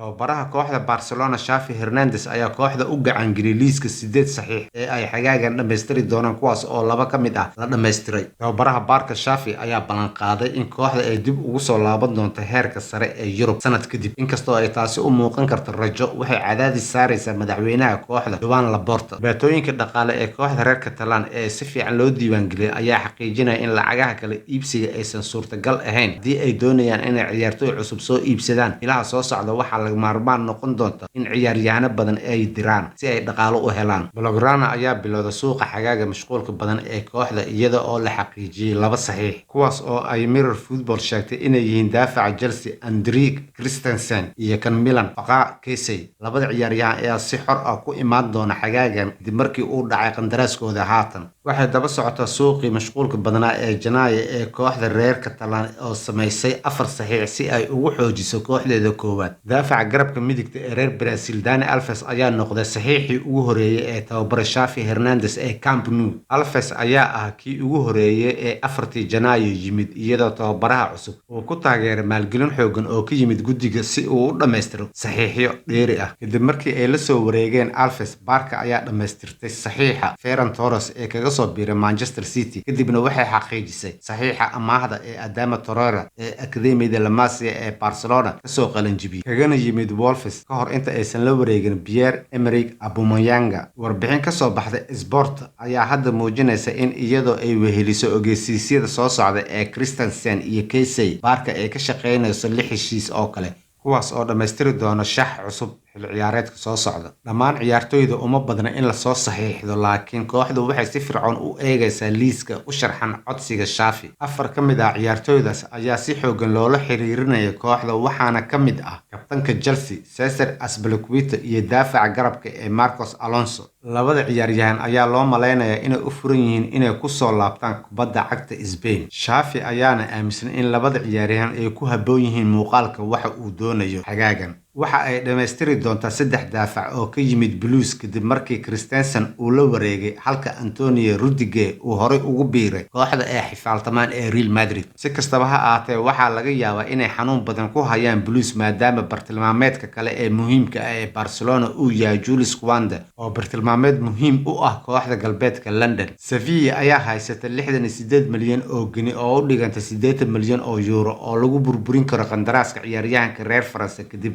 Tababaraha kooxda Barcelona Xavi Hernandez ayaa kooxda u gacan geliyay liiska 8 saxiix ee ay xagaagan dhammaystiri doonaan kuwaas oo 2 ka mid ah la dhammaystiray. Tababaraha Barca Xavi ayaa ballan qaaday in kooxda ay dib ugu soo laaban doonto heerka sare ee Yurub sanad kadib. Inkastoo ay taasi u muuqan karto rajo, waxay cadaadis saaraysaa madaxweynaha kooxda Joan Laporta. Dhibaatooyinka dhaqaale ee kooxda reer Catalan ee si fiican loo diiwaan geliyay ayaa xaqiijinaya in lacagaha kala iibsiga aysan suurtagal ahayn haddii ay doonayaan inay ciyaartoy cusub soo iibsadaan. Ilaha soo socda waxaa laga maarmaan noqon doonta in ciyaaryahano badan ay diraan si ay dhaqaale u helaan. Blaugrana ayaa bilowday suuqa xagaaga mashquulka badan ee kooxda iyada oo la xaqiijiyay 2 saxiix, kuwaas oo ay Mirror Football sheegtay inay yihiin daafaca Chelsea Andriy Christensen iyo kan Milan Faqa Kessie. Labada ciyaaryahan ayaa si xor ah ku imaan doona xagaagan kadib markii uu dhacay qandaraaskooda haatan. Waxay daba socotaa suuqii mashquulka badnaa ee Janaayo ee kooxda reer Catalan oo samaysay 4 saxiix si ay ugu xoojiso kooxdeeda koowaad. Daafaca garabka midigta ee reer Brazil Dani Alves ayaa noqday saxiixii ugu horeeyay ee tababare Xavi Hernandez ee Camp Nou. Alves ayaa ah kii ugu horeeyay ee 4 Janaayo yimid iyadoo tababaraha cusub uu ku taageeray maalgelin xooggan oo ka yimid guddiga si uu u dhammaystiro saxiixyo dheeri ah. Kadib markii ay la soo wareegeen Alves, Barca ayaa dhammaystirtay saxiixa Ferran Torres ee kaga soo biiray Manchester City, kadibna waxay xaqiijisay saxiixa amaahda ee Adama Traore ee Academia La Masia ee Barcelona kasoo qalinjibiyay kagana yimid Wolves ka hor inta aysan la wareegin Pierre-Emerick Aubameyang. Warbixin ka soo baxday Sport ayaa hadda muujinaysa in iyadoo ay weheliso ogeysiisyada soo socda ee Christensen iyo Kessie, Barca ay ka shaqeynayso 6 heshiis oo kale, kuwaas oo dhammaystiri doona shax cusub xilli ciyaareedka soo socda. Dhammaan ciyaartoyda uma badna in la soo saxiixdo, laakiin kooxdu waxay si fircoon u eegaysaa liiska u sharxan codsiga Xavi. 4 ka mid ah ciyaartoydaas ayaa si xooggan loola xiriirinaya kooxda, waxaana ka mid ah kabtanka Chelsea Cesar Azpilicueta iyo daafaca garabka ee Marcos Alonso. Labada ciyaaryahan ayaa loo maleynayaa inay u furan yihiin inay ku soo laabtaan kubadda cagta Spain. Xavi ayaana aaminsan in labada ciyaaryahan ay ku habboon yihiin muuqaalka waxa uu doonayo xagaagan. Waxa ay dhammaystiri doontaa 3 daafac oo ka yimid Blues kadib markii Christensen uu la wareegay halka Antonio Rudiger uu horay ugu biiray kooxda ay xifaaltamaan ee Real Madrid. Si kastaba ha ahaatee, waxaa laga yaabaa inay xanuun badan ku hayaan Blues maadaama bartilmaameedka kale ee muhiimka ah ee Barcelona uu yahay Jules Koundé oo bartilmaameed muhiim u ah kooxda galbeedka London. Sevilla ayaa haysata 68 milyan oo gini oo u dhiganta 80 milyan oo euro oo lagu burburin karo qandaraaska ciyaaryahanka reer Faransa kadib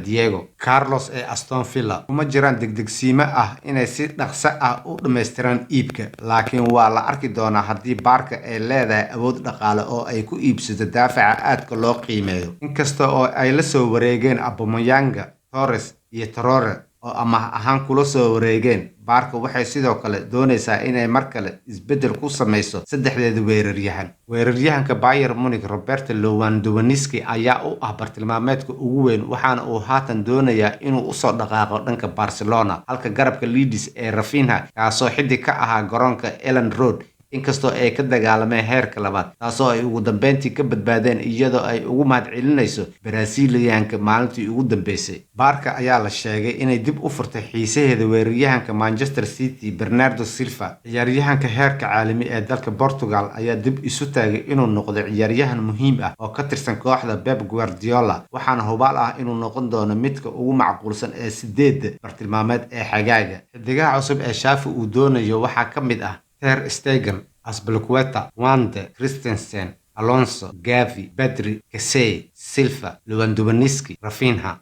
Diego Carlos ee Aston Villa. Kuma jiraan degdegsiimo ah inay si dhaqso ah u dhammaystiraan iibka, laakiin waa la arki doonaa haddii Barca ay leedahay awood dhaqaale oo ay ku iibsato daafaca aadka loo qiimeeyo. Inkasta oo ay la soo wareegeen Aubameyang, Torres iyo Traore oo amaah ahaan kula soo wareegeen, Barca waxay sidoo kale doonaysaa inay mar kale isbeddel ku samayso saddexdeeda weeraryahan. Weeraryahanka Bayern Munich Robert Lewandowski ayaa u ah bartilmaameedka ugu weyn, waxaana uu haatan doonayaa inuu u soo dhaqaaqo dhanka Barcelona, halka garabka Leeds ee Rafinha kaasoo xiddig ka ahaa garoonka Elland Road inkastoo ay ka dagaalameen heerka labaad, taasoo ay ugu dambeyntii ka badbaadeen iyadoo ay ugu mahadcelinayso Brazilianka maalintii ugu dambeysay. Barca ayaa la sheegay inay dib u furtay xiisaheeda weeraryahanka Manchester City Bernardo Silva. Ciyaaryahanka heerka caalami ee dalka Portugal ayaa dib isu taagay inuu noqdo ciyaaryahan muhiim ah oo ka tirsan kooxda Pep Guardiola, waxaana hubaal ah inuu noqon doono midka ugu macquulsan ee 8 bartilmaameed ee xagaaga. Xidigaha cusub ee Xavi uu doonayo waxaa ka mid ah Ter Stegen, Azpilicueta, Koundé, Christensen, Alonso, Gavi, Pedri, Kessie, Silva, Lewandowski, Rafinha.